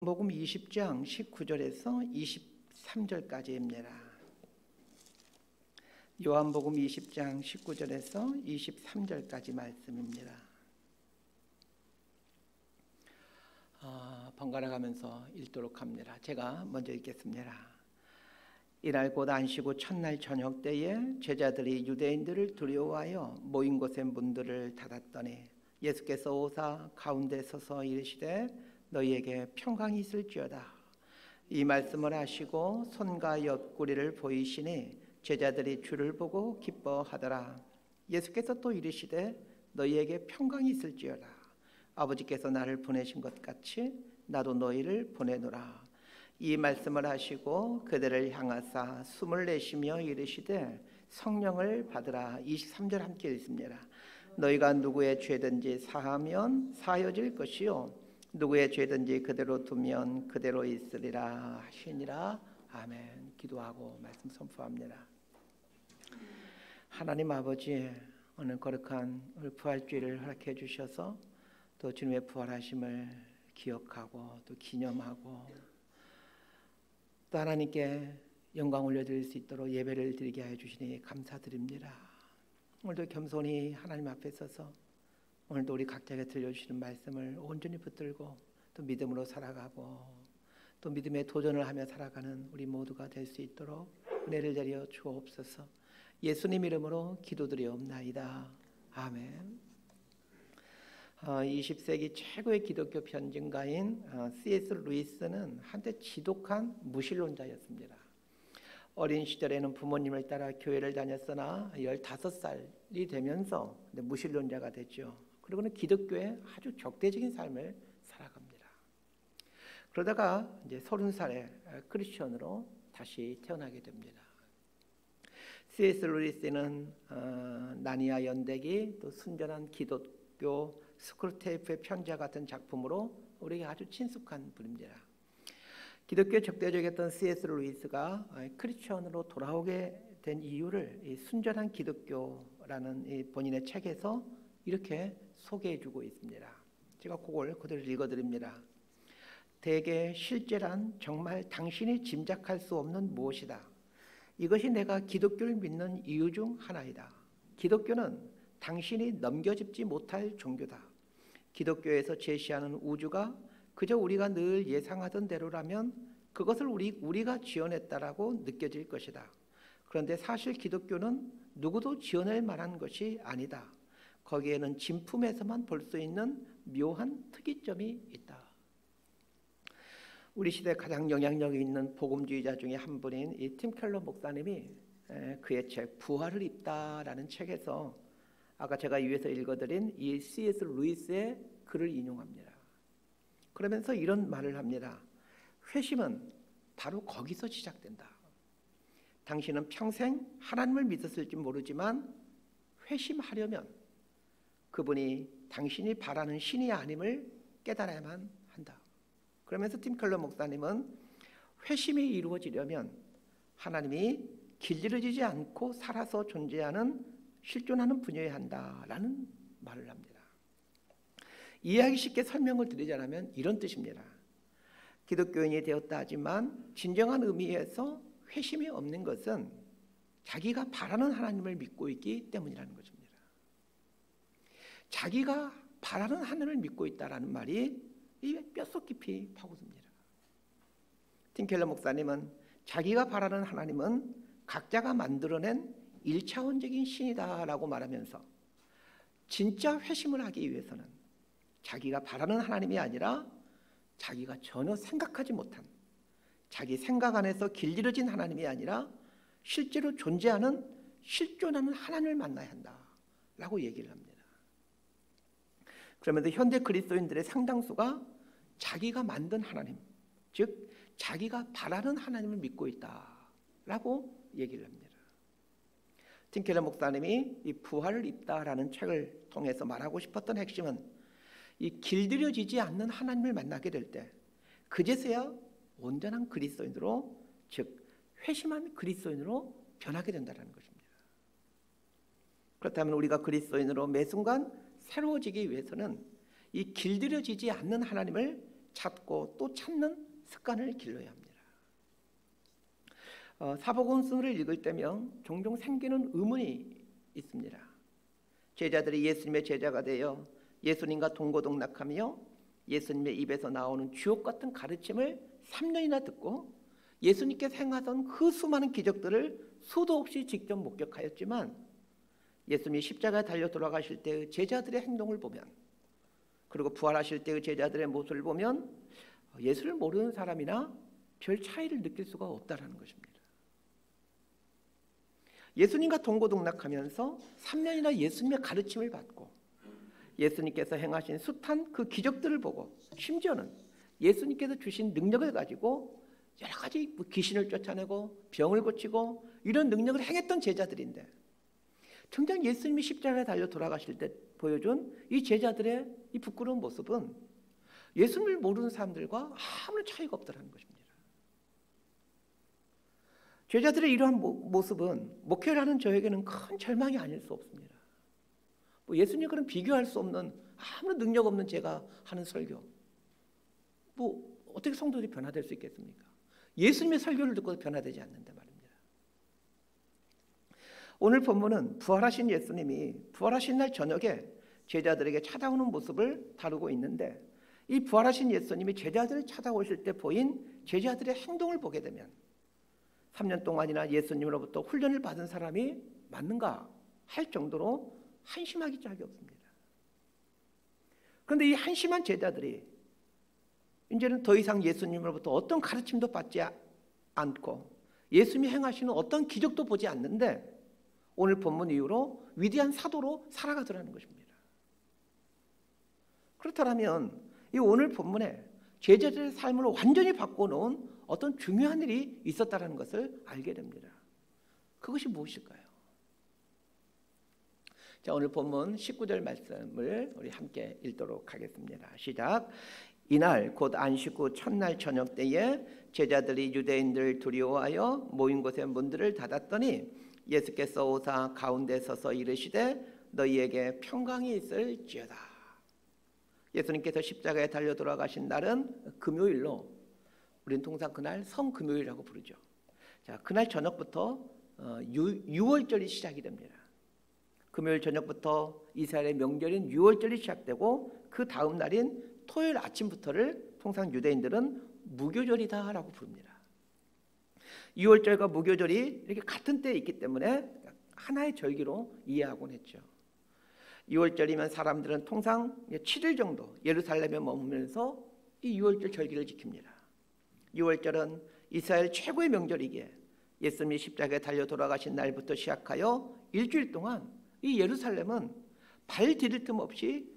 요한복음 20장 19절에서 23절까지입니다. 요한복음 20장 19절에서 23절까지 말씀입니다. 번갈아 가면서 읽도록 합니다. 제가 먼저 읽겠습니다. 이날 곧 안식 후 첫날 저녁 때에 제자들이 유대인들을 두려워하여 모인 곳의 문들을 닫았더니 예수께서 오사 가운데 서서 이르시되 너희에게 평강이 있을지어다. 이 말씀을 하시고 손과 옆구리를 보이시니 제자들이 주를 보고 기뻐하더라. 예수께서 또 이르시되 너희에게 평강이 있을지어다. 아버지께서 나를 보내신 것 같이 나도 너희를 보내노라. 이 말씀을 하시고 그들을 향하사 숨을 내쉬며 이르시되 성령을 받으라. 23절 함께 읽습니다. 너희가 누구의 죄든지 사하면 사하여질 것이요 누구의 죄든지 그대로 두면 그대로 있으리라 하시니라. 아멘. 기도하고 말씀 선포합니다. 하나님 아버지, 오늘 거룩한 오늘 부활주일을 허락해 주셔서 또 주님의 부활하심을 기억하고 또 기념하고 또 하나님께 영광 올려드릴 수 있도록 예배를 드리게 해 주시니 감사드립니다. 오늘도 겸손히 하나님 앞에 서서 오늘도 우리 각자에게 들려주시는 말씀을 온전히 붙들고 또 믿음으로 살아가고 또 믿음의 도전을 하며 살아가는 우리 모두가 될 수 있도록 은혜를 내려 주옵소서. 예수님 이름으로 기도드리옵나이다. 아멘. 20세기 최고의 기독교 변증가인 C.S. 루이스는 한때 지독한 무신론자였습니다. 어린 시절에는 부모님을 따라 교회를 다녔으나 15살이 되면서 무신론자가 됐죠. 그리고는 기독교의 아주 적대적인 삶을 살아갑니다. 그러다가 이제 30살에 크리스천으로 다시 태어나게 됩니다. C.S. 루이스는 나니아 연대기 또 순전한 기독교 스크루테이프의 편지와 같은 작품으로 우리에게 아주 친숙한 분입니다. 기독교에 적대적이었던 C.S. 루이스가 크리스천으로 돌아오게 된 이유를 이 순전한 기독교라는 이 본인의 책에서 이렇게 소개해주고 있습니다. 제가 그걸 그대로 읽어드립니다. 대개 실제란 정말 당신이 짐작할 수 없는 무엇이다. 이것이 내가 기독교를 믿는 이유 중 하나이다. 기독교는 당신이 넘겨짚지 못할 종교다. 기독교에서 제시하는 우주가 그저 우리가 늘 예상하던 대로라면 그것을 우리가 지어냈다라고 느껴질 것이다. 그런데 사실 기독교는 누구도 지어낼 만한 것이 아니다. 거기에는 진품에서만 볼 수 있는 묘한 특이점이 있다. 우리 시대 가장 영향력이 있는 복음주의자 중에 한 분인 이 팀 켈러 목사님이 그의 책 부활을 입다라는 책에서 아까 제가 위에서 읽어드린 이 C.S. 루이스의 글을 인용합니다. 그러면서 이런 말을 합니다. 회심은 바로 거기서 시작된다. 당신은 평생 하나님을 믿었을지 모르지만 회심하려면 그분이 당신이 바라는 신이 아님을 깨달아야만 한다. 그러면서 팀 켈러 목사님은 회심이 이루어지려면 하나님이 길들여지지 않고 살아서 존재하는 실존하는 분이어야 한다라는 말을 합니다. 이해하기 쉽게 설명을 드리자면 이런 뜻입니다. 기독교인이 되었다 하지만 진정한 의미에서 회심이 없는 것은 자기가 바라는 하나님을 믿고 있기 때문이라는 것입니다. 자기가 바라는 하나님을 믿고 있다라는 말이 이 뼛속 깊이 파고듭니다. 팀 켈러 목사님은 자기가 바라는 하나님은 각자가 만들어낸 1차원적인 신이다라고 말하면서 진짜 회심을 하기 위해서는 자기가 바라는 하나님이 아니라 자기가 전혀 생각하지 못한 자기 생각 안에서 길들여진 하나님이 아니라 실제로 존재하는 실존하는 하나님을 만나야 한다라고 얘기를 합니다. 그러면서 현대 그리스도인들의 상당수가 자기가 만든 하나님, 즉 자기가 바라는 하나님을 믿고 있다라고 얘기를 합니다. 팀 켈러 목사님이 이 부활을 입다라는 책을 통해서 말하고 싶었던 핵심은 이 길들여지지 않는 하나님을 만나게 될 때 그제서야 온전한 그리스도인으로, 즉 회심한 그리스도인으로 변하게 된다는 것입니다. 그렇다면 우리가 그리스도인으로 매 순간 새로워지기 위해서는 이 길들여지지 않는 하나님을 찾고 또 찾는 습관을 길러야 합니다. 사복음서를 읽을 때면 종종 생기는 의문이 있습니다. 제자들이 예수님의 제자가 되어 예수님과 동고동락하며 예수님의 입에서 나오는 주옥 같은 가르침을 3년이나 듣고 예수님께서 행하던 그 수많은 기적들을 수도 없이 직접 목격하였지만 예수님이 십자가에 달려 돌아가실 때의 제자들의 행동을 보면, 그리고 부활하실 때의 제자들의 모습을 보면 예수를 모르는 사람이나 별 차이를 느낄 수가 없다는 것입니다. 예수님과 동고동락하면서 3년이나 예수님의 가르침을 받고 예수님께서 행하신 숱한 그 기적들을 보고 심지어는 예수님께서 주신 능력을 가지고 여러 가지 귀신을 쫓아내고 병을 고치고 이런 능력을 행했던 제자들인데, 정작 예수님이 십자가에 달려 돌아가실 때 보여준 이 제자들의 이 부끄러운 모습은 예수님을 모르는 사람들과 아무런 차이가 없다는 것입니다. 제자들의 이러한 모습은 목회를 하는 저에게는 큰 절망이 아닐 수 없습니다. 예수님과는 비교할 수 없는 아무런 능력 없는 제가 하는 설교, 어떻게 성도들이 변화될 수 있겠습니까? 예수님의 설교를 듣고 변화되지 않는데 말입니다. 오늘 본문은 부활하신 예수님이 부활하신 날 저녁에 제자들에게 찾아오는 모습을 다루고 있는데, 이 부활하신 예수님이 제자들을 찾아오실 때 보인 제자들의 행동을 보게 되면 3년 동안이나 예수님으로부터 훈련을 받은 사람이 맞는가 할 정도로 한심하기 짝이 없습니다. 그런데 이 한심한 제자들이 이제는 더 이상 예수님으로부터 어떤 가르침도 받지 않고 예수님이 행하시는 어떤 기적도 보지 않는데 오늘 본문 이후로 위대한 사도로 살아가더라는 것입니다. 그렇다면 이 오늘 본문에 제자들의 삶을 완전히 바꿔놓은 어떤 중요한 일이 있었다는 것을 알게 됩니다. 그것이 무엇일까요? 자, 오늘 본문 19절 말씀을 우리 함께 읽도록 하겠습니다. 시작. 이날 곧 안식 후 첫날 저녁 때에 제자들이 유대인들 두려워하여 모인 곳의 문들을 닫았더니 예수께서 오사 가운데 서서 이르시되 너희에게 평강이 있을지어다. 예수님께서 십자가에 달려 돌아가신 날은 금요일로 우리는 통상 그날 성금요일이라고 부르죠. 자, 그날 저녁부터 유월절이 시작이 됩니다. 금요일 저녁부터 이스라엘의 명절인 유월절이 시작되고 그 다음 날인 토요일 아침부터를 통상 유대인들은 무교절이다라고 부릅니다. 유월절과 무교절이 이렇게 같은 때에 있기 때문에 하나의 절기로 이해하곤 했죠. 유월절이면 사람들은 통상 7일 정도 예루살렘에 머물면서 이 유월절 절기를 지킵니다. 유월절은 이스라엘 최고의 명절이기에 예수님이 십자가에 달려 돌아가신 날부터 시작하여 일주일 동안 이 예루살렘은 발 디딜 틈 없이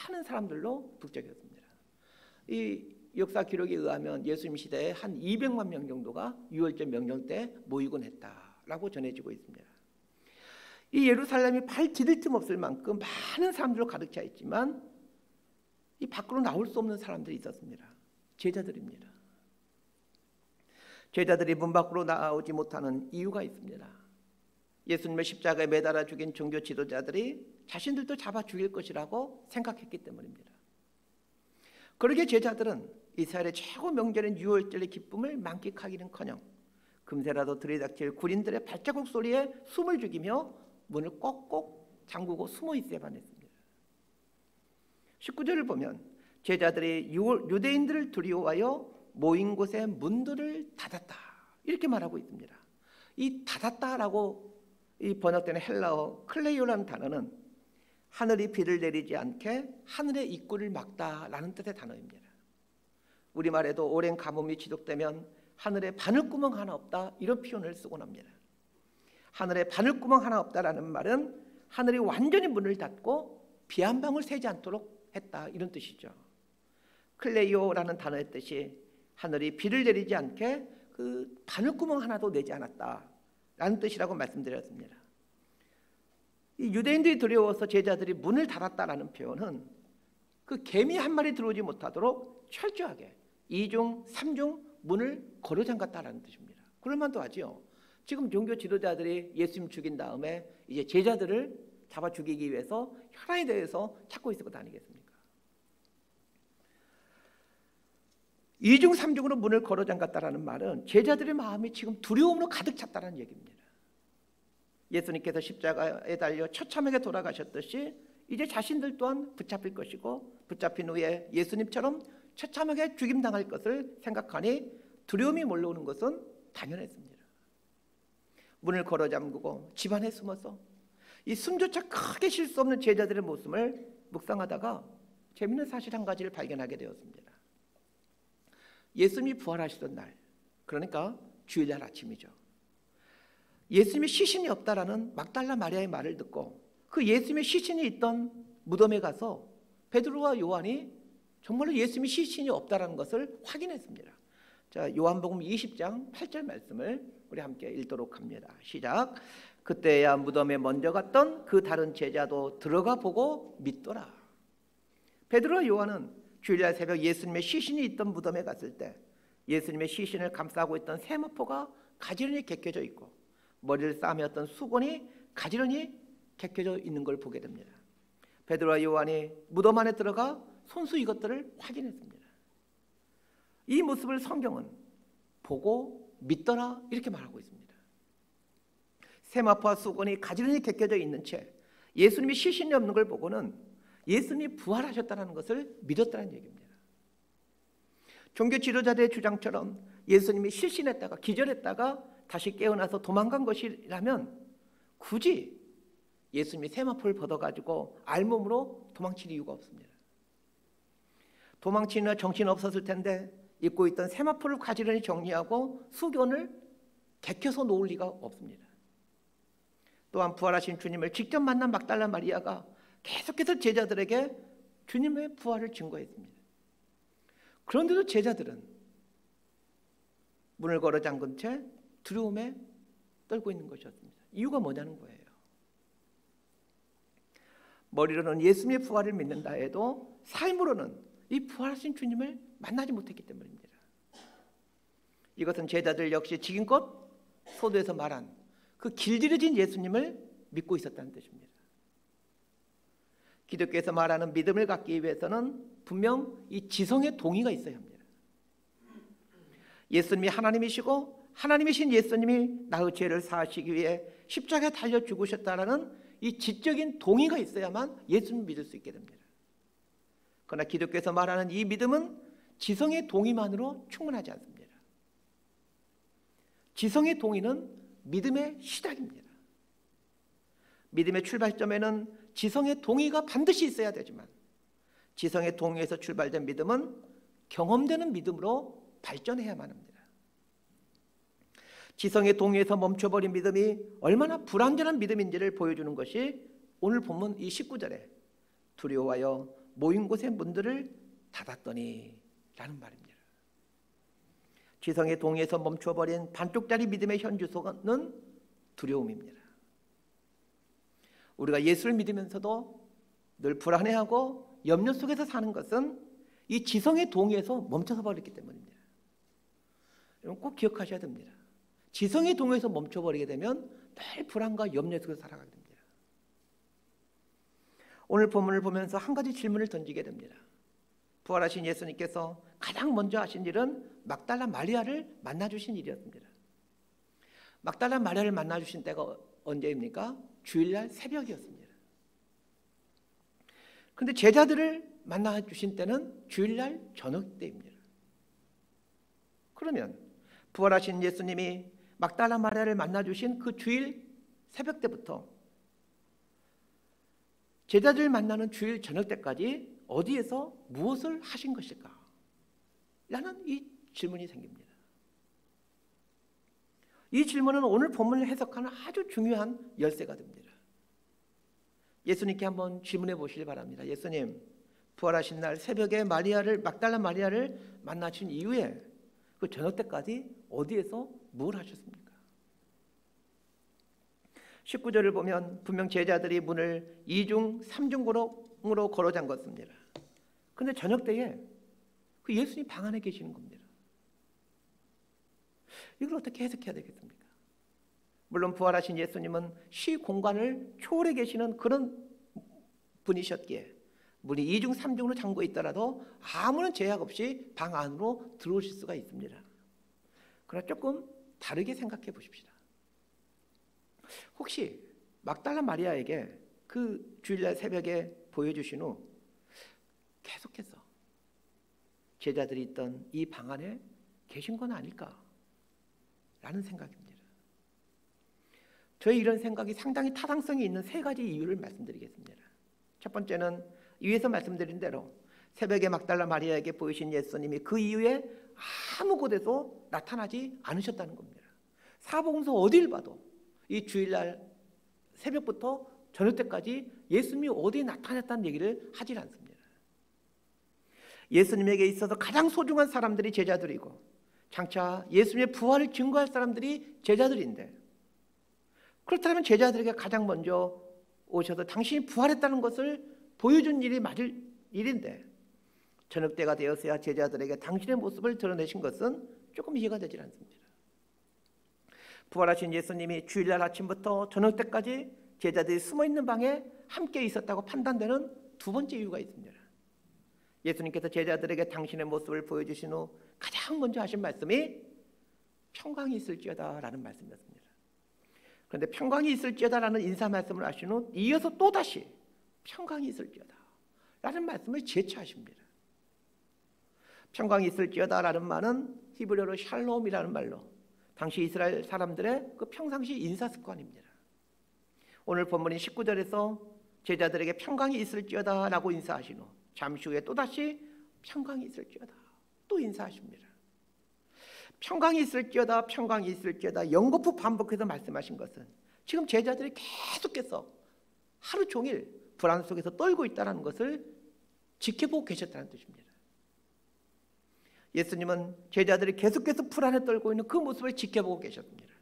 많은 사람들로 북적였습니다. 이 역사 기록에 의하면 예수님 시대에 한 200만 명 정도가 유월절 명절 때 모이곤 했다라고 전해지고 있습니다. 이 예루살렘이 발 디딜 틈 없을 만큼 많은 사람들로 가득 차 있지만 이 밖으로 나올 수 없는 사람들이 있었습니다. 제자들입니다. 제자들이 문 밖으로 나오지 못하는 이유가 있습니다. 예수님을 십자가에 매달아 죽인 종교 지도자들이 자신들도 잡아 죽일 것이라고 생각했기 때문입니다. 그러기에 제자들은 이스라엘의 최고 명절인 유월절의 기쁨을 만끽하기는커녕 금세라도 들이닥칠 군인들의 발자국 소리에 숨을 죽이며 문을 꼭꼭 잠그고 숨어 있어야만 했습니다. 19절을 보면 제자들이 유대인들을 두려워하여 모인 곳의 문들을 닫았다 이렇게 말하고 있습니다. 이 닫았다라고 이 번역되는 헬라어 클레이오라는 단어는 하늘이 비를 내리지 않게 하늘의 입구를 막다라는 뜻의 단어입니다. 우리말에도 오랜 가뭄이 지속되면 하늘에 바늘구멍 하나 없다 이런 표현을 쓰곤 합니다. 하늘에 바늘구멍 하나 없다라는 말은 하늘이 완전히 문을 닫고 비 한 방울 새지 않도록 했다 이런 뜻이죠. 클레이오라는 단어의 뜻이 하늘이 비를 내리지 않게 그 바늘구멍 하나도 내지 않았다라는 뜻이라고 말씀드렸습니다. 이 유대인들이 두려워서 제자들이 문을 닫았다라는 표현은 그 개미 한 마리 들어오지 못하도록 철저하게 2중, 3중 문을 걸어 잠갔다라는 뜻입니다. 그럴만도 하죠. 지금 종교 지도자들이 예수님 죽인 다음에 이제 제자들을 잡아 죽이기 위해서 혈안에 대해서 찾고 있을 것 아니겠습니까? 이중 삼중으로 문을 걸어 잠갔다라는 말은 제자들의 마음이 지금 두려움으로 가득 찼다는 얘기입니다. 예수님께서 십자가에 달려 처참하게 돌아가셨듯이 이제 자신들 또한 붙잡힐 것이고 붙잡힌 후에 예수님처럼 처참하게 죽임당할 것을 생각하니 두려움이 몰려오는 것은 당연했습니다. 문을 걸어 잠그고 집안에 숨어서 이 숨조차 크게 쉴 수 없는 제자들의 모습을 묵상하다가 재미있는 사실 한 가지를 발견하게 되었습니다. 예수님이 부활하시던 날, 그러니까 주일날 아침이죠. 예수님의 시신이 없다라는 막달라 마리아의 말을 듣고 그 예수님의 시신이 있던 무덤에 가서 베드로와 요한이 정말로 예수님의 시신이 없다라는 것을 확인했습니다. 자, 요한복음 20장 8절 말씀을 우리 함께 읽도록 합니다. 시작. 그때야 무덤에 먼저 갔던 그 다른 제자도 들어가 보고 믿더라. 베드로와 요한은 주일날 새벽 예수님의 시신이 있던 무덤에 갔을 때 예수님의 시신을 감싸고 있던 세마포가 가지런히 개켜져 있고 머리를 싸매었던 수건이 가지런히 개켜져 있는 걸 보게 됩니다. 베드로와 요한이 무덤 안에 들어가 손수 이것들을 확인했습니다. 이 모습을 성경은 보고 믿더라 이렇게 말하고 있습니다. 세마포와 수건이 가지런히 개켜져 있는 채 예수님이 시신이 없는 걸 보고는 예수님이 부활하셨다는 것을 믿었다는 얘기입니다. 종교 지도자들의 주장처럼 예수님이 실신했다가 기절했다가 다시 깨어나서 도망간 것이라면 굳이 예수님이 세마포를 벗어가지고 알몸으로 도망칠 이유가 없습니다. 도망치느라 정신 없었을 텐데 입고 있던 세마포를 가지런히 정리하고 수건을 개켜서 놓을 리가 없습니다. 또한 부활하신 주님을 직접 만난 막달라 마리아가 계속해서 제자들에게 주님의 부활을 증거했습니다. 그런데도 제자들은 문을 걸어 잠근 채 두려움에 떨고 있는 것이었습니다. 이유가 뭐냐는 거예요. 머리로는 예수님의 부활을 믿는다 해도 삶으로는 이 부활하신 주님을 만나지 못했기 때문입니다. 이것은 제자들 역시 지금껏 소도에서 말한 그 길들여진 예수님을 믿고 있었다는 뜻입니다. 기독교에서 말하는 믿음을 갖기 위해서는 분명 이 지성의 동의가 있어야 합니다. 예수님이 하나님이시고 하나님이신 예수님이 나의 죄를 사하시기 위해 십자가에 달려 죽으셨다라는 이 지적인 동의가 있어야만 예수님을 믿을 수 있게 됩니다. 그러나 기독교에서 말하는 이 믿음은 지성의 동의만으로 충분하지 않습니다. 지성의 동의는 믿음의 시작입니다. 믿음의 출발점에는 지성의 동의가 반드시 있어야 되지만 지성의 동의에서 출발된 믿음은 경험되는 믿음으로 발전해야만 합니다. 지성의 동의에서 멈춰버린 믿음이 얼마나 불완전한 믿음인지를 보여주는 것이 오늘 본문 이 19절에 두려워하여 모인 곳의 문들을 닫았더니 라는 말입니다. 지성의 동의에서 멈춰버린 반쪽짜리 믿음의 현주소는 두려움입니다. 우리가 예수를 믿으면서도 늘 불안해하고 염려 속에서 사는 것은 이 지성의 동의에서 멈춰서 버렸기 때문입니다. 여러분 꼭 기억하셔야 됩니다. 지성의 동의에서 멈춰버리게 되면 늘 불안과 염려 속에서 살아가게 됩니다. 오늘 본문을 보면서 한 가지 질문을 던지게 됩니다. 부활하신 예수님께서 가장 먼저 하신 일은 막달라 마리아를 만나주신 일이었습니다. 막달라 마리아를 만나주신 때가 언제입니까? 주일날 새벽이었습니다. 그런데 제자들을 만나주신 때는 주일날 저녁 때입니다. 그러면 부활하신 예수님이 막달라 마리아를 만나주신 그 주일 새벽 때부터 제자들을 만나는 주일 저녁 때까지 어디에서 무엇을 하신 것일까? 라는 이 질문이 생깁니다. 이 질문은 오늘 본문을 해석하는 아주 중요한 열쇠가 됩니다. 예수님께 한번 질문해 보시기 바랍니다. 예수님, 부활하신 날 새벽에 막달라 마리아를 만나신 이후에 그 저녁 때까지 어디에서 뭘 하셨습니까? 19절을 보면 분명 제자들이 문을 2중 3중으로 걸어 잠갔습니다. 그런데 저녁 때에 그 예수님 방 안에 계시는 겁니다. 이걸 어떻게 해석해야 되겠습니까? 물론 부활하신 예수님은 시 공간을 초월해 계시는 그런 분이셨기에 문이 2중 3중으로 잠궈 있더라도 아무런 제약 없이 방 안으로 들어오실 수가 있습니다. 그러나 조금 다르게 생각해 보십시다. 혹시 막달라 마리아에게 그 주일날 새벽에 보여주신 후 계속해서 제자들이 있던 이 방 안에 계신 건 아닐까 라는 생각입니다. 저의 이런 생각이 상당히 타당성이 있는 세 가지 이유를 말씀드리겠습니다. 첫 번째는 위에서 말씀드린 대로 새벽에 막달라 마리아에게 보이신 예수님이 그 이후에 아무 곳에도 나타나지 않으셨다는 겁니다. 사복음서 어디를 봐도 이 주일날 새벽부터 저녁 때까지 예수님이 어디에 나타났다는 얘기를 하질 않습니다. 예수님에게 있어서 가장 소중한 사람들이 제자들이고 장차 예수님의 부활을 증거할 사람들이 제자들인데, 그렇다면 제자들에게 가장 먼저 오셔서 당신이 부활했다는 것을 보여준 일이 맞을 일인데 저녁 때가 되었어야 제자들에게 당신의 모습을 드러내신 것은 조금 이해가 되질 않습니다. 부활하신 예수님이 주일날 아침부터 저녁 때까지 제자들이 숨어있는 방에 함께 있었다고 판단되는 두 번째 이유가 있습니다. 예수님께서 제자들에게 당신의 모습을 보여주신 후 가장 먼저 하신 말씀이 평강이 있을지어다 라는 말씀이었습니다. 그런데 평강이 있을지어다 라는 인사 말씀을 하신 후 이어서 또다시 평강이 있을지어다 라는 말씀을 재차하십니다. 평강이 있을지어다 라는 말은 히브리어로 샬롬이라는 말로 당시 이스라엘 사람들의 그 평상시 인사 습관입니다. 오늘 본문인 19절에서 제자들에게 평강이 있을지어다 라고 인사하신 후 잠시 후에 또다시 평강이 있을지어다 또 인사하십니다. 평강이 있을지어다, 평강이 있을지어다 연거푸 반복해서 말씀하신 것은 지금 제자들이 계속해서 하루 종일 불안 속에서 떨고 있다는 것을 지켜보고 계셨다는 뜻입니다. 예수님은 제자들이 계속해서 불안에 떨고 있는 그 모습을 지켜보고 계셨습니다.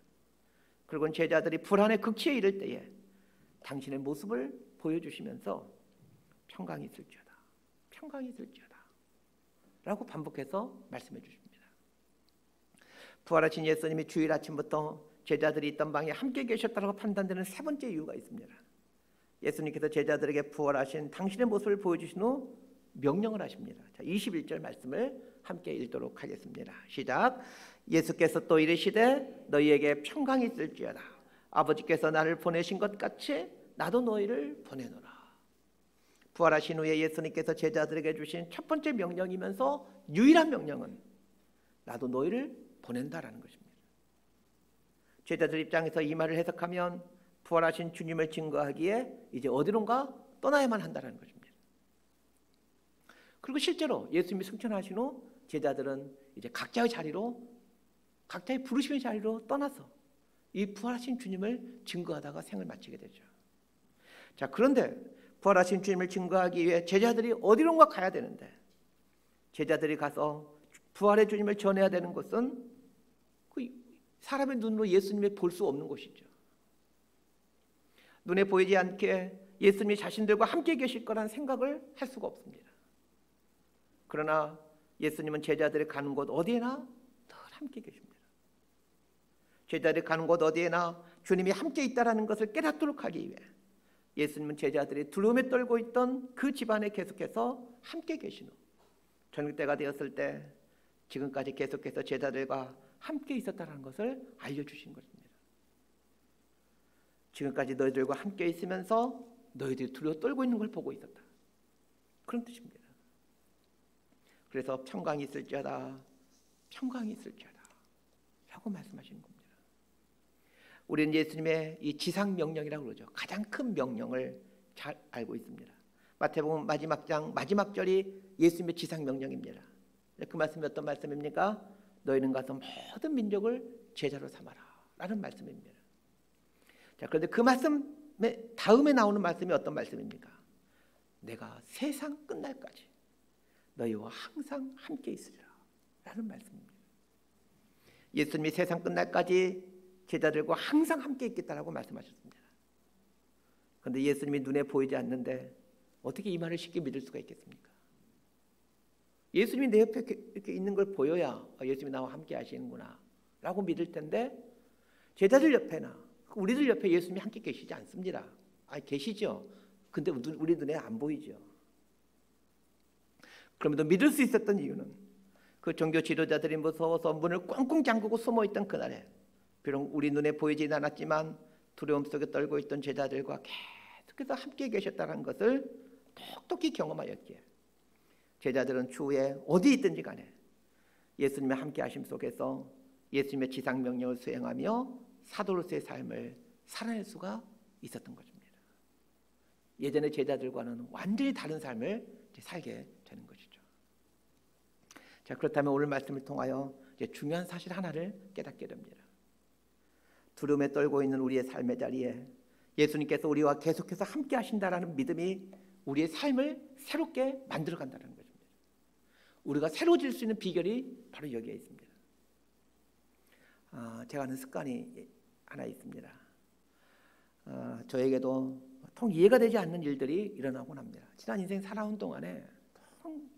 그리고 제자들이 불안의 극치에 이를 때에 당신의 모습을 보여주시면서 평강이 있을지어다, 평강이 있을지어다 라고 반복해서 말씀해 주십니다. 부활하신 예수님이 주일 아침부터 제자들이 있던 방에 함께 계셨다고 판단되는 세 번째 이유가 있습니다. 예수님께서 제자들에게 부활하신 당신의 모습을 보여주신 후 명령을 하십니다. 자, 21절 말씀을 함께 읽도록 하겠습니다. 시작. 예수께서 또 이르시되 너희에게 평강이 있을지어다. 아버지께서 나를 보내신 것 같이 나도 너희를 보내노라. 부활하신 후에 예수님께서 제자들에게 주신 첫 번째 명령이면서 유일한 명령은 나도 너희를 보낸다라는 것입니다. 제자들 입장에서 이 말을 해석하면 부활하신 주님을 증거하기에 이제 어디론가 떠나야만 한다는 것입니다. 그리고 실제로 예수님이 승천하신 후 제자들은 이제 각자의 자리로, 각자의 부르심의 자리로 떠나서 이 부활하신 주님을 증거하다가 생을 마치게 되죠. 자, 그런데 부활하신 주님을 증거하기 위해 제자들이 어디론가 가야 되는데 제자들이 가서 부활의 주님을 전해야 되는 곳은 그 사람의 눈으로 예수님을 볼 수 없는 곳이죠. 눈에 보이지 않게 예수님이 자신들과 함께 계실 거란 생각을 할 수가 없습니다. 그러나 예수님은 제자들이 가는 곳 어디에나 늘 함께 계십니다. 제자들이 가는 곳 어디에나 주님이 함께 있다는 것을 깨닫도록 하기 위해 예수님은 제자들이 두려움에 떨고 있던 그 집안에 계속해서 함께 계신 후 저녁 때가 되었을 때 지금까지 계속해서 제자들과 함께 있었다는 것을 알려주신 것입니다. 지금까지 너희들과 함께 있으면서 너희들이 두려워 떨고 있는 걸 보고 있었다, 그런 뜻입니다. 그래서 평강이 있을지어다, 평강이 있을지어다 라고 말씀하시는 겁니다. 우리는 예수님의 이 지상 명령이라고 그러죠. 가장 큰 명령을 잘 알고 있습니다. 마태복음 마지막 장 마지막 절이 예수님의 지상 명령입니다. 그 말씀이 어떤 말씀입니까? 너희는 가서 모든 민족을 제자로 삼아라 라는 말씀입니다. 자, 그런데 그 말씀의 다음에 나오는 말씀이 어떤 말씀입니까? 내가 세상 끝날까지 너희와 항상 함께 있으리라 라는 말씀입니다. 예수님이 세상 끝날까지 제자들과 항상 함께 있겠다라고 말씀하셨습니다. 그런데 예수님이 눈에 보이지 않는데 어떻게 이 말을 쉽게 믿을 수가 있겠습니까? 예수님이 내 옆에 이렇게 있는 걸 보여야 예수님이 나와 함께 하시는구나 라고 믿을 텐데 제자들 옆에나 우리들 옆에 예수님이 함께 계시지 않습니다. 계시죠. 근데 우리 눈에 안 보이죠. 그럼에도 믿을 수 있었던 이유는 그 종교 지도자들이 무서워서 문을 꽁꽁 잠그고 숨어있던 그날에 비록 우리 눈에 보이진 않았지만 두려움 속에 떨고 있던 제자들과 계속해서 함께 계셨다는 것을 똑똑히 경험하였기에 제자들은 추후에 어디 있든지 간에 예수님의 함께 하심 속에서 예수님의 지상명령을 수행하며 사도로서의 삶을 살아낼 수가 있었던 것입니다. 예전의 제자들과는 완전히 다른 삶을 살게 되는 것이죠. 자, 그렇다면 오늘 말씀을 통하여 이제 중요한 사실 하나를 깨닫게 됩니다. 두려움에 떨고 있는 우리의 삶의 자리에 예수님께서 우리와 계속해서 함께 하신다라는 믿음이 우리의 삶을 새롭게 만들어간다는 것입니다. 우리가 새로워질 수 있는 비결이 바로 여기에 있습니다. 제가 하는 습관이 하나 있습니다. 저에게도 통 이해가 되지 않는 일들이 일어나곤 합니다. 지난 인생 살아온 동안에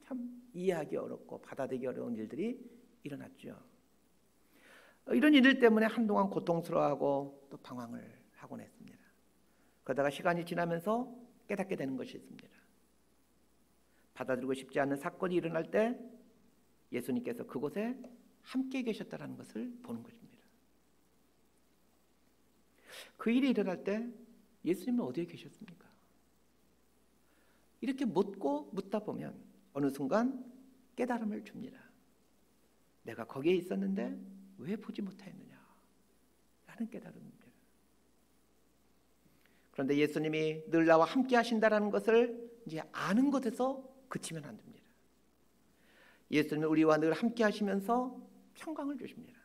참 이해하기 어렵고 받아들이기 어려운 일들이 일어났죠. 이런 일들 때문에 한동안 고통스러워하고 또 방황을 하곤 했습니다. 그러다가 시간이 지나면서 깨닫게 되는 것이 있습니다. 받아들이고 싶지 않은 사건이 일어날 때 예수님께서 그곳에 함께 계셨다는 것을 보는 것입니다. 그 일이 일어날 때 예수님은 어디에 계셨습니까? 이렇게 묻다 보면 어느 순간 깨달음을 줍니다. 내가 거기에 있었는데 왜 보지 못했느냐 라는 깨달음입니다. 그런데 예수님이 늘 나와 함께 하신다는 것을 이제 아는 것에서 그치면 안 됩니다. 예수님은 우리와 늘 함께 하시면서 평강을 주십니다.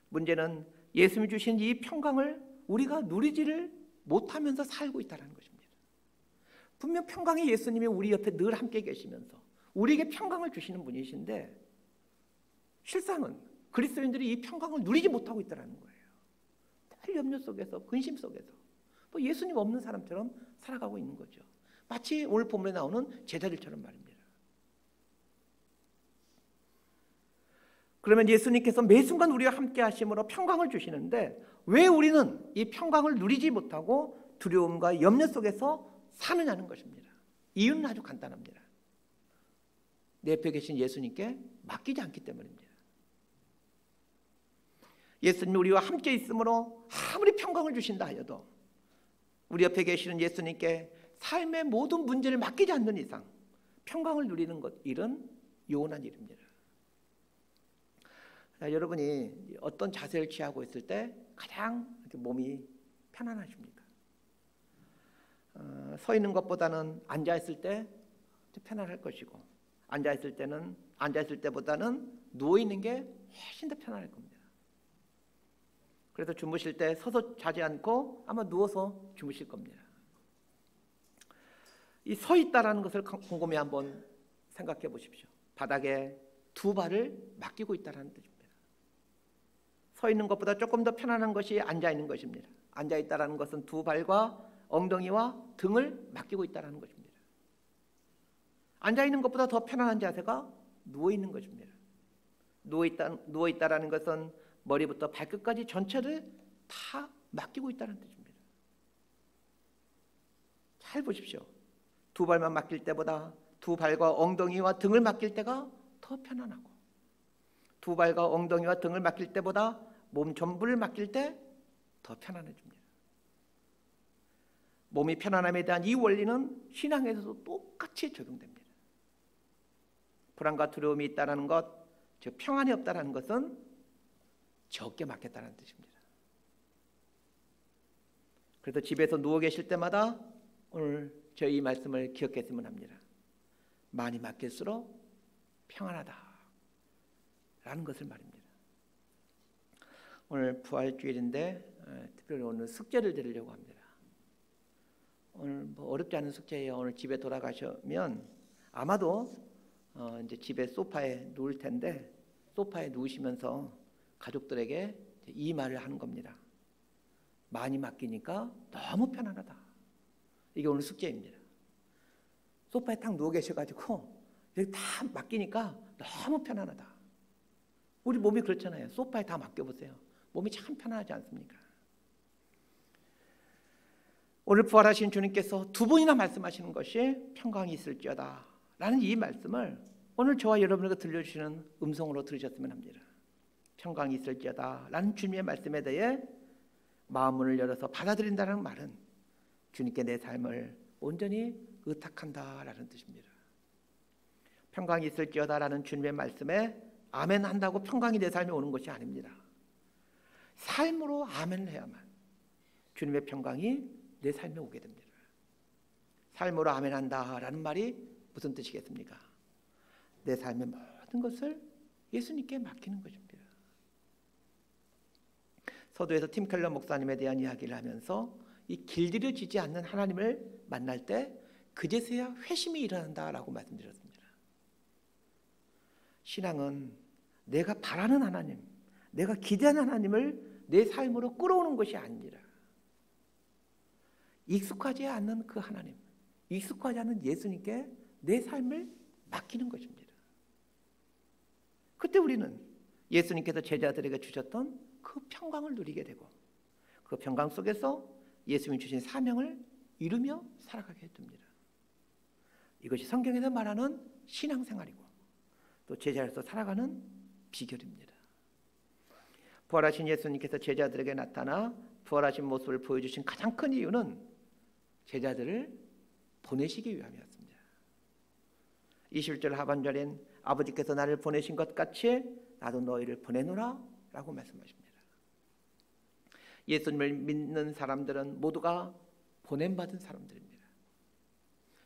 문제는 예수님이 주신 이 평강을 우리가 누리지를 못하면서 살고 있다는 것입니다. 분명 평강의 예수님이 우리 옆에 늘 함께 계시면서 우리에게 평강을 주시는 분이신데 실상은 그리스도인들이 이 평강을 누리지 못하고 있다는 거예요. 늘 염려 속에서 근심 속에서 뭐 예수님 없는 사람처럼 살아가고 있는 거죠. 마치 오늘 본문에 나오는 제자들처럼 말입니다. 그러면 예수님께서 매 순간 우리와 함께 하심으로 평강을 주시는데 왜 우리는 이 평강을 누리지 못하고 두려움과 염려 속에서 사느냐는 것입니다. 이유는 아주 간단합니다. 내 옆에 계신 예수님께 맡기지 않기 때문입니다. 예수님이 우리와 함께 있으므로 아무리 평강을 주신다 하여도 우리 옆에 계시는 예수님께 삶의 모든 문제를 맡기지 않는 이상 평강을 누리는 것, 일은 요원한 일입니다. 자, 여러분이 어떤 자세를 취하고 있을 때 가장 이렇게 몸이 편안하십니까? 서 있는 것보다는 앉아 있을 때 편안할 것이고 앉아 있을 때보다는 누워 있는 게 훨씬 더 편안할 겁니다. 그래서 주무실 때 서서 자지 않고 아마 누워서 주무실 겁니다. 이 서 있다라는 것을 곰곰이 한번 생각해 보십시오. 바닥에 두 발을 맡기고 있다라는 뜻입니다. 서 있는 것보다 조금 더 편안한 것이 앉아 있는 것입니다. 앉아 있다라는 것은 두 발과 엉덩이와 등을 맡기고 있다라는 것입니다. 앉아 있는 것보다 더 편안한 자세가 누워 있는 것입니다. 누워 있다라는 것은 머리부터 발끝까지 전체를 다 맡기고 있다는 뜻입니다. 잘 보십시오. 두 발만 맡길 때보다 두 발과 엉덩이와 등을 맡길 때가 더 편안하고 두 발과 엉덩이와 등을 맡길 때보다 몸 전부를 맡길 때 더 편안해집니다. 몸이 편안함에 대한 이 원리는 신앙에서도 똑같이 적용됩니다. 불안과 두려움이 있다는 것, 즉 평안이 없다는 것은 적게 맡겼다는 뜻입니다. 그래서 집에서 누워 계실 때마다 오늘 저희 이 말씀을 기억했으면 합니다. 많이 맡길수록 평안하다 라는 것을 말입니다. 오늘 부활주일인데 특별히 오늘 숙제를 드리려고 합니다. 오늘 뭐 어렵지 않은 숙제예요. 오늘 집에 돌아가시면 아마도 이제 집에 소파에 누울 텐데 소파에 누우시면서 가족들에게 이 말을 하는 겁니다. 많이 맡기니까 너무 편안하다. 이게 오늘 숙제입니다. 소파에 딱 누워 계셔가지고 여기 다 맡기니까 너무 편안하다. 우리 몸이 그렇잖아요. 소파에 다 맡겨보세요. 몸이 참 편안하지 않습니까? 오늘 부활하신 주님께서 두 번이나 말씀하시는 것이 평강이 있을지어다 라는 이 말씀을 오늘 저와 여러분에게 들려주시는 음성으로 들으셨으면 합니다. 평강이 있을지어다 라는 주님의 말씀에 대해 마음문을 열어서 받아들인다는 말은 주님께 내 삶을 온전히 의탁한다 라는 뜻입니다. 평강이 있을지어다 라는 주님의 말씀에 아멘 한다고 평강이 내 삶에 오는 것이 아닙니다. 삶으로 아멘을 해야만 주님의 평강이 내 삶에 오게 됩니다. 삶으로 아멘 한다라는 말이 무슨 뜻이겠습니까? 내 삶의 모든 것을 예수님께 맡기는 것입니다. 서두에서 팀 켈러 목사님에 대한 이야기를 하면서 이 길들여지지 않는 하나님을 만날 때 그제서야 회심이 일어난다라고 말씀드렸습니다. 신앙은 내가 바라는 하나님, 내가 기대하는 하나님을 내 삶으로 끌어오는 것이 아니라 익숙하지 않는 그 하나님, 익숙하지 않은 예수님께 내 삶을 맡기는 것입니다. 그때 우리는 예수님께서 제자들에게 주셨던 그 평강을 누리게 되고 그 평강 속에서 예수님이 주신 사명을 이루며 살아가게 됩니다. 이것이 성경에서 말하는 신앙생활이고 또 제자로서 살아가는 비결입니다. 부활하신 예수님께서 제자들에게 나타나 부활하신 모습을 보여주신 가장 큰 이유는 제자들을 보내시기 위함이었습니다. 21절 하반절엔 아버지께서 나를 보내신 것 같이 나도 너희를 보내노라 라고 말씀하십니다. 예수님을 믿는 사람들은 모두가 보냄받은 사람들입니다.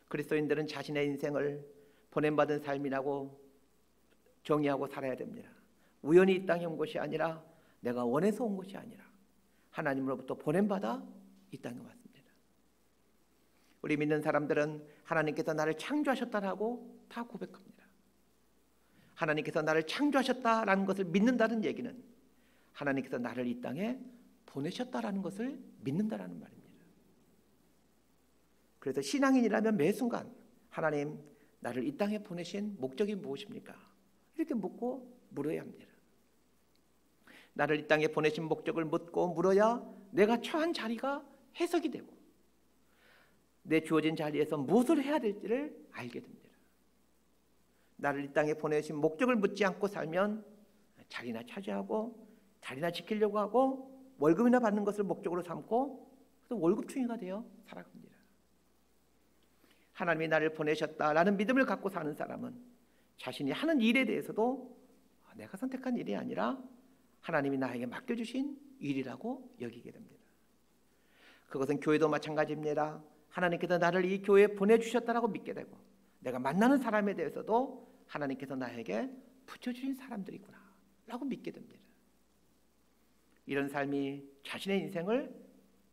그리스도인들은 자신의 인생을 보냄받은 삶이라고 정의하고 살아야 됩니다. 우연히 이 땅에 온 것이 아니라 내가 원해서 온 것이 아니라 하나님으로부터 보냄받아 이 땅에 왔습니다. 우리 믿는 사람들은 하나님께서 나를 창조하셨다라고 다 고백합니다. 하나님께서 나를 창조하셨다라는 것을 믿는다는 얘기는 하나님께서 나를 이 땅에 보내셨다라는 것을 믿는다라는 말입니다. 그래서 신앙인이라면 매 순간 하나님 나를 이 땅에 보내신 목적이 무엇입니까? 이렇게 묻고 물어야 합니다. 나를 이 땅에 보내신 목적을 묻고 물어야 내가 처한 자리가 해석이 되고 내 주어진 자리에서 무엇을 해야 될지를 알게 됩니다. 나를 이 땅에 보내신 목적을 묻지 않고 살면 자리나 차지하고 자리나 지키려고 하고 월급이나 받는 것을 목적으로 삼고 그래서 월급충이가 되어 살아갑니다. 하나님이 나를 보내셨다라는 믿음을 갖고 사는 사람은 자신이 하는 일에 대해서도 내가 선택한 일이 아니라 하나님이 나에게 맡겨주신 일이라고 여기게 됩니다. 그것은 교회도 마찬가지입니다. 하나님께서 나를 이 교회에 보내주셨다라고 믿게 되고 내가 만나는 사람에 대해서도 하나님께서 나에게 붙여주신 사람들이구나 라고 믿게 됩니다. 이런 삶이 자신의 인생을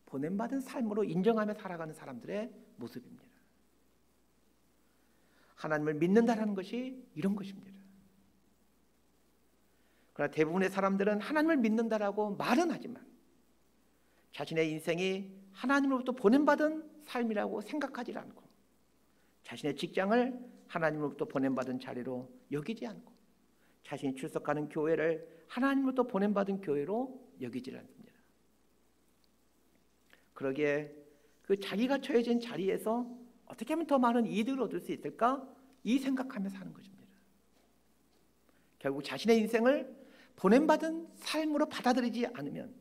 보냄받은 삶으로 인정하며 살아가는 사람들의 모습입니다. 하나님을 믿는다는 것이 이런 것입니다. 그러나 대부분의 사람들은 하나님을 믿는다라고 말은 하지만 자신의 인생이 하나님으로부터 보냄받은 삶이라고 생각하지 않고 자신의 직장을 하나님으로부터 보냄받은 자리로 여기지 않고 자신이 출석하는 교회를 하나님으로부터 보냄받은 교회로 여기지 않습니다. 그러기에 그 자기가 처해진 자리에서 어떻게 하면 더 많은 이득을 얻을 수 있을까? 이 생각하며 사는 것입니다. 결국 자신의 인생을 보냄받은 삶으로 받아들이지 않으면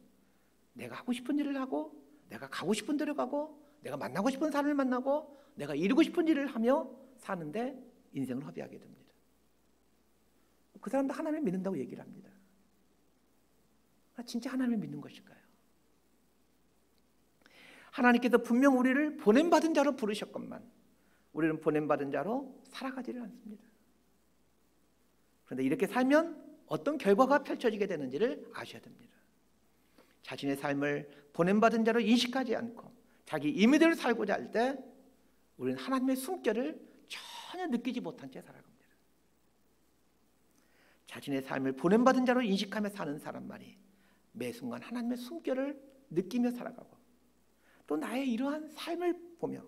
내가 하고 싶은 일을 하고 내가 가고 싶은 데로 가고 내가 만나고 싶은 사람을 만나고 내가 이루고 싶은 일을 하며 사는데 인생을 허비하게 됩니다. 그 사람도 하나님을 믿는다고 얘기를 합니다. 진짜 하나님을 믿는 것일까요? 하나님께서 분명 우리를 보냄받은 자로 부르셨건만 우리는 보냄받은 자로 살아가지를 않습니다. 그런데 이렇게 살면 어떤 결과가 펼쳐지게 되는지를 아셔야 됩니다. 자신의 삶을 보냄받은 자로 인식하지 않고 자기 임의대로 살고자 할 때 우리는 하나님의 숨결을 전혀 느끼지 못한 채 살아갑니다. 자신의 삶을 보냄받은 자로 인식하며 사는 사람만이 매 순간 하나님의 숨결을 느끼며 살아가고 또 나의 이러한 삶을 보며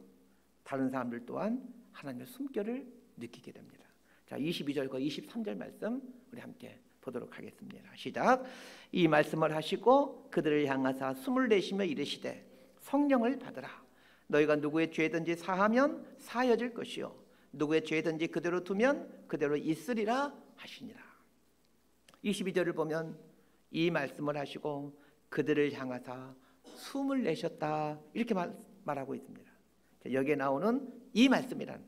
다른 사람들 또한 하나님의 숨결을 느끼게 됩니다. 자, 22절과 23절 말씀 우리 함께 보도록 하겠습니다. 시작. 이 말씀을 하시고 그들을 향하사 숨을 내쉬며 이르시되 성령을 받으라. 너희가 누구의 죄든지 사하면 사여질 것이요 누구의 죄든지 그대로 두면 그대로 있으리라 하시니라. 22절을 보면 이 말씀을 하시고 그들을 향하사 숨을 내셨다 이렇게 말하고 있습니다. 여기에 나오는 이 말씀이란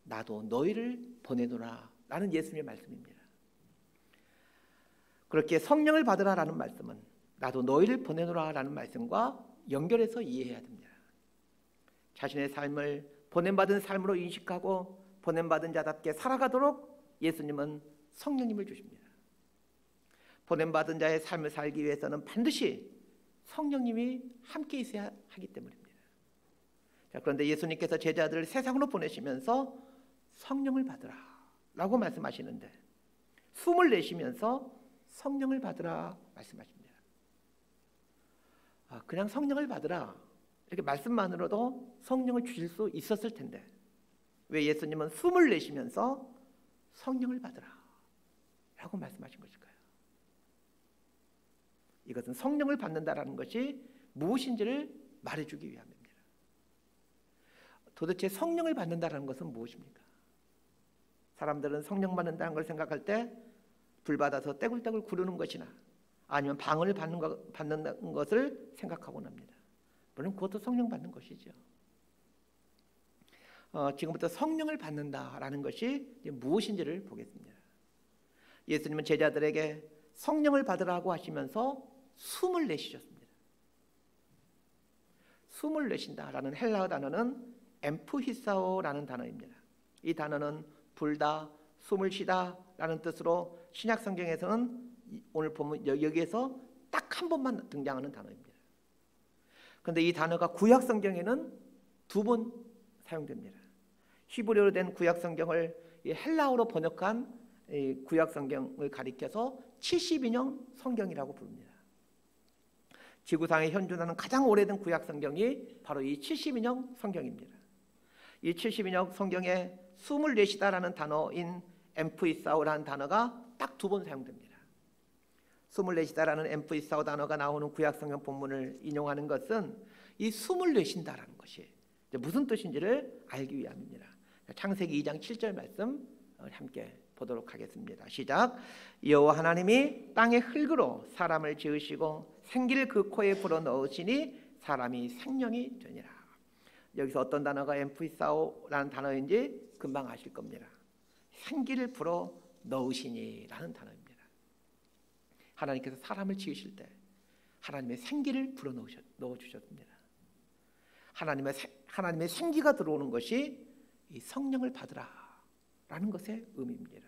나도 너희를 보내노라 라는 예수님의 말씀입니다. 그렇게 성령을 받으라라는 말씀은 나도 너희를 보내노라 라는 말씀과 연결해서 이해해야 됩니다. 자신의 삶을 보냄받은 삶으로 인식하고 보냄받은 자답게 살아가도록 예수님은 성령님을 주십니다. 보냄받은 자의 삶을 살기 위해서는 반드시 성령님이 함께 있어야 하기 때문입니다. 자, 그런데 예수님께서 제자들을 세상으로 보내시면서 성령을 받으라 라고 말씀하시는데 숨을 내쉬면서 성령을 받으라 말씀하십니다. 그냥 성령을 받으라 이렇게 말씀만으로도 성령을 주실 수 있었을 텐데 왜 예수님은 숨을 내쉬면서 성령을 받으라 라고 말씀하신 것일까요? 이것은 성령을 받는다라는 것이 무엇인지를 말해주기 위함입니다. 도대체 성령을 받는다라는 것은 무엇입니까? 사람들은 성령 받는다는 걸 생각할 때 불 받아서 떼굴떼굴 구르는 것이나 아니면 방언을 받는 것을 생각하곤 합니다. 물론 그것도 성령 받는 것이죠. 지금부터 성령을 받는다라는 것이 무엇인지를 보겠습니다. 예수님은 제자들에게 성령을 받으라고 하시면서 숨을 내쉬셨습니다. 숨을 내쉰다라는 헬라어 단어는 엠프히사오라는 단어입니다. 이 단어는 불다, 숨을 쉬다라는 뜻으로 신약 성경에서는 오늘 보면 여기에서 딱 한 번만 등장하는 단어입니다. 그런데 이 단어가 구약 성경에는 2번 사용됩니다. 히브리어로 된 구약 성경을 헬라어로 번역한 구약 성경을 가리켜서 72년 성경이라고 부릅니다. 지구상에 현존하는 가장 오래된 구약 성경이 바로 이 72년 성경입니다. 이 72년 성경에 숨을 내쉬다라는 단어인 엠프이사오라는 단어가 딱 2번 사용됩니다. 숨을 내쉬다라는 엠프이사오 단어가 나오는 구약 성경 본문을 인용하는 것은 이 숨을 내쉰다라는 것이 무슨 뜻인지를 알기 위함입니다. 창세기 2장 7절 말씀 함께 보도록 하겠습니다. 시작. 여호와 하나님이 땅의 흙으로 사람을 지으시고 생기를 그 코에 불어넣으시니 사람이 생명이 되니라. 여기서 어떤 단어가 엠프이사오라는 단어인지 금방 아실 겁니다. 생기를 불어넣으시니라는 단어입니다. 하나님께서 사람을 지으실 때 하나님의 생기를 불어넣어주셨습니다. 하나님의 생기가 들어오는 것이 이 성령을 받으라라는 것의 의미입니다.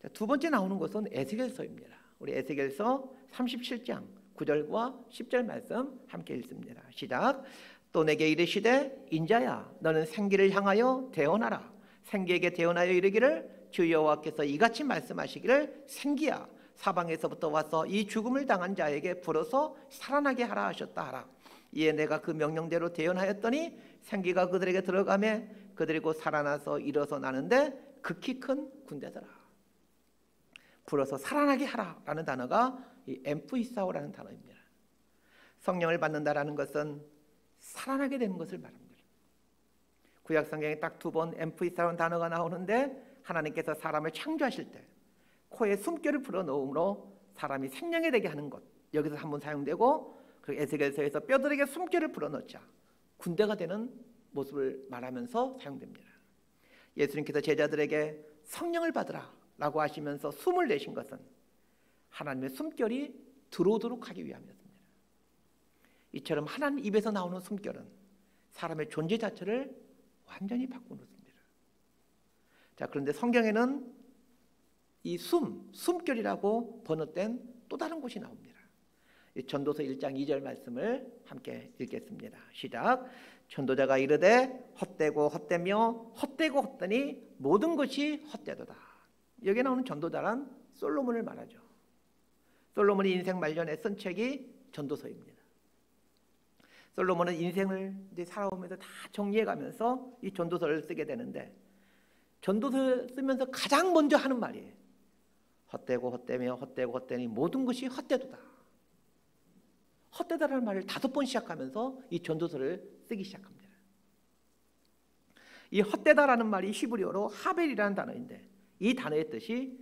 자, 두 번째 나오는 것은 에스겔서입니다. 우리 에스겔서 37장 9절과 10절 말씀 함께 읽습니다. 시작. 또 내게 이르시되 인자야 너는 생기를 향하여 대언하라. 생기에게 대언하여 이르기를 주 여호와께서 이같이 말씀하시기를 생기야 사방에서부터 와서 이 죽음을 당한 자에게 불어서 살아나게 하라 하셨다 하라. 이에 내가 그 명령대로 대언하였더니 생기가 그들에게 들어가매 그들이 곧 살아나서 일어서 나는데 극히 큰 군대더라. 불어서 살아나게 하라라는 단어가 이 엠프이사오라는 단어입니다. 성령을 받는다라는 것은 살아나게 되는 것을 말합니다. 구약 성경에 딱 2번 엠프이사오라는 단어가 나오는데 하나님께서 사람을 창조하실 때 코에 숨결을 불어넣음으로 사람이 생명이 되게 하는 것 여기서 한번 사용되고 그 에스겔서에서 뼈들에게 숨결을 불어넣자 군대가 되는 모습을 말하면서 사용됩니다. 예수님께서 제자들에게 성령을 받으라 라고 하시면서 숨을 내신 것은 하나님의 숨결이 들어오도록 하기 위함이었습니다. 이처럼 하나님 입에서 나오는 숨결은 사람의 존재 자체를 완전히 바꿔놓습니다. 자, 그런데 성경에는 이 숨결이라고 번역된 또 다른 곳이 나옵니다. 전도서 1장 2절 말씀을 함께 읽겠습니다. 시작. 전도자가 이르되 헛되고 헛되며 헛되고 헛되니 모든 것이 헛되도다. 여기에 나오는 전도자란 솔로몬을 말하죠. 솔로몬이 인생 말년에 쓴 책이 전도서입니다. 솔로몬은 인생을 이제 살아오면서 다 정리해가면서 이 전도서를 쓰게 되는데 전도서를 쓰면서 가장 먼저 하는 말이에요. 헛되고 헛되며 헛되고 헛되니 모든 것이 헛되도다. 헛되다라는 말을 5번 시작하면서 이 전도서를 쓰기 시작합니다. 이 헛되다라는 말이 히브리어로 하벨이라는 단어인데 이 단어의 뜻이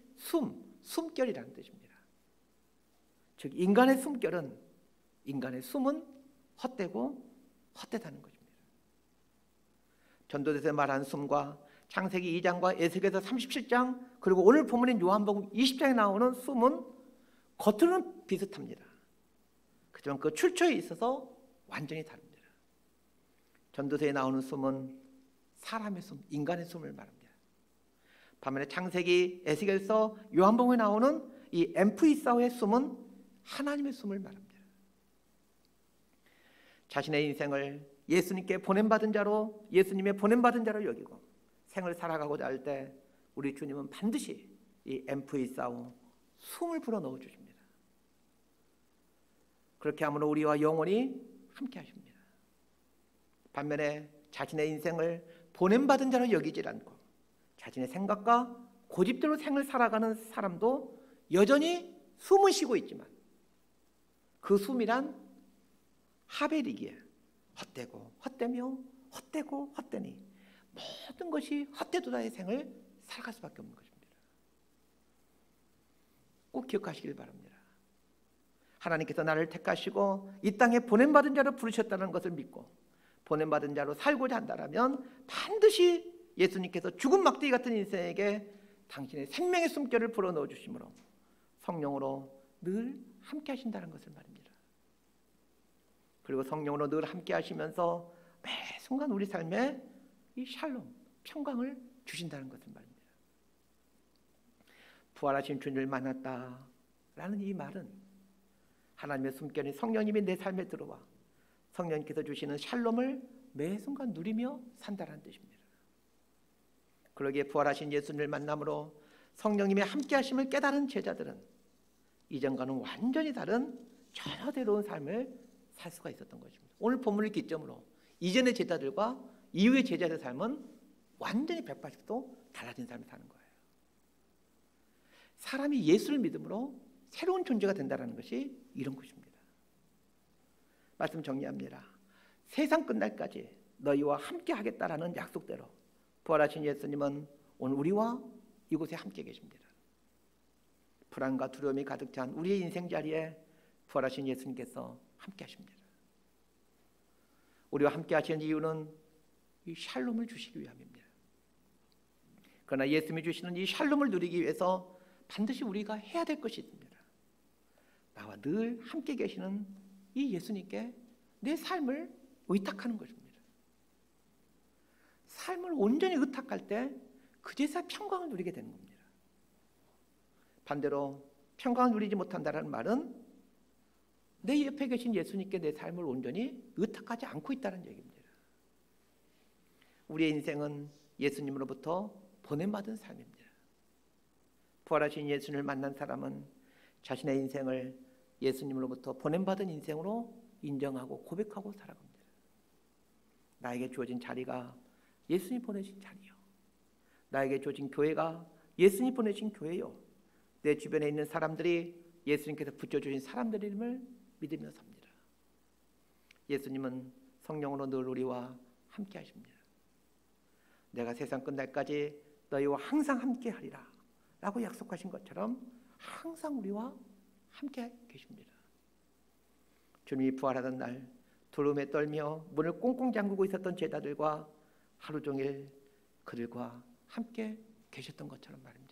숨결이라는 뜻입니다. 즉 인간의 숨은 헛되고 헛되다는 것입니다. 전도서에서 말한 숨과 창세기 2장과 에스겔서 37장 그리고 오늘 본문인 요한복음 20장에 나오는 숨은 겉으로는 비슷합니다. 하지만 그 출처에 있어서 완전히 다릅니다. 전도서에 나오는 숨은 사람의 숨, 인간의 숨을 말합니다. 반면에 창세기, 에스겔서, 요한복음에 나오는 이 엠프이사오의 숨은 하나님의 숨을 말합니다. 자신의 인생을 예수님께 보냄받은 자로, 예수님의 보냄받은 자로 여기고 생을 살아가고자 할 때 우리 주님은 반드시 이 엠프이사오 숨을 불어넣어 주십니다. 그렇게 함으로 우리와 영원히 함께 하십니다. 반면에 자신의 인생을 보냄받은 자로 여기질 않고 자신의 생각과 고집대로 생을 살아가는 사람도 여전히 숨은 쉬고 있지만 그 숨이란 하벨이기에 헛되고 헛되며 헛되고 헛되니 모든 것이 헛되도다의 생을 살아갈 수밖에 없는 것입니다. 꼭 기억하시길 바랍니다. 하나님께서 나를 택하시고 이 땅에 보냄받은 자로 부르셨다는 것을 믿고 보냄받은 자로 살고자 한다면 반드시 예수님께서 죽은 막대기 같은 인생에게 당신의 생명의 숨결을 불어넣어 주심으로 성령으로 늘 함께 하신다는 것을 말입니다. 그리고 성령으로 늘 함께 하시면서 매 순간 우리 삶에 이 샬롬, 평강을 주신다는 것을 말입니다. 부활하신 주님을 만났다라는 이 말은 하나님의 숨결인 성령님이 내 삶에 들어와 성령님께서 주시는 샬롬을 매 순간 누리며 산다는 뜻입니다. 그러기에 부활하신 예수님을 만남으로 성령님의 함께 하심을 깨달은 제자들은 이전과는 완전히 다른 전혀 새로운 삶을 살 수가 있었던 것입니다. 오늘 본문을 기점으로 이전의 제자들과 이후의 제자들의 삶은 완전히 180도 달라진 삶을 사는 거예요. 사람이 예수를 믿음으로 새로운 존재가 된다는 것이 이런 것입니다. 말씀 정리합니다. 세상 끝날까지 너희와 함께 하겠다라는 약속대로 부활하신 예수님은 오늘 우리와 이곳에 함께 계십니다. 불안과 두려움이 가득 찬 우리의 인생 자리에 부활하신 예수님께서 함께 하십니다. 우리와 함께 하시는 이유는 이 샬롬을 주시기 위함입니다. 그러나 예수님이 주시는 이 샬롬을 누리기 위해서 반드시 우리가 해야 될 것이 있습니다. 나와 늘 함께 계시는 이 예수님께 내 삶을 의탁하는 것입니다. 삶을 온전히 의탁할 때 그제서야 평강을 누리게 되는 겁니다. 반대로 평강을 누리지 못한다는 말은 내 옆에 계신 예수님께 내 삶을 온전히 의탁하지 않고 있다는 얘기입니다. 우리의 인생은 예수님으로부터 보냄받은 삶입니다. 부활하신 예수님을 만난 사람은 자신의 인생을 예수님으로부터 보냄받은 인생으로 인정하고 고백하고 살아갑니다. 나에게 주어진 자리가 예수님 보내신 자리요. 나에게 주어진 교회가 예수님 보내신 교회요. 내 주변에 있는 사람들이 예수님께서 붙여주신 사람들임을 믿으며 삽니다. 예수님은 성령으로 늘 우리와 함께 하십니다. 내가 세상 끝날까지 너희와 항상 함께 하리라 라고 약속하신 것처럼 항상 우리와 함께 계십니다. 주님이 부활하던 날 두려움에 떨며 문을 꽁꽁 잠그고 있었던 제자들과 하루 종일 그들과 함께 계셨던 것처럼 말입니다.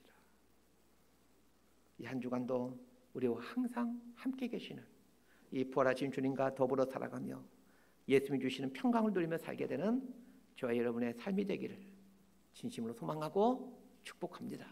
이 한 주간도 우리와 항상 함께 계시는 이 부활하신 주님과 더불어 살아가며 예수님이 주시는 평강을 누리며 살게 되는 저와 여러분의 삶이 되기를 진심으로 소망하고 축복합니다.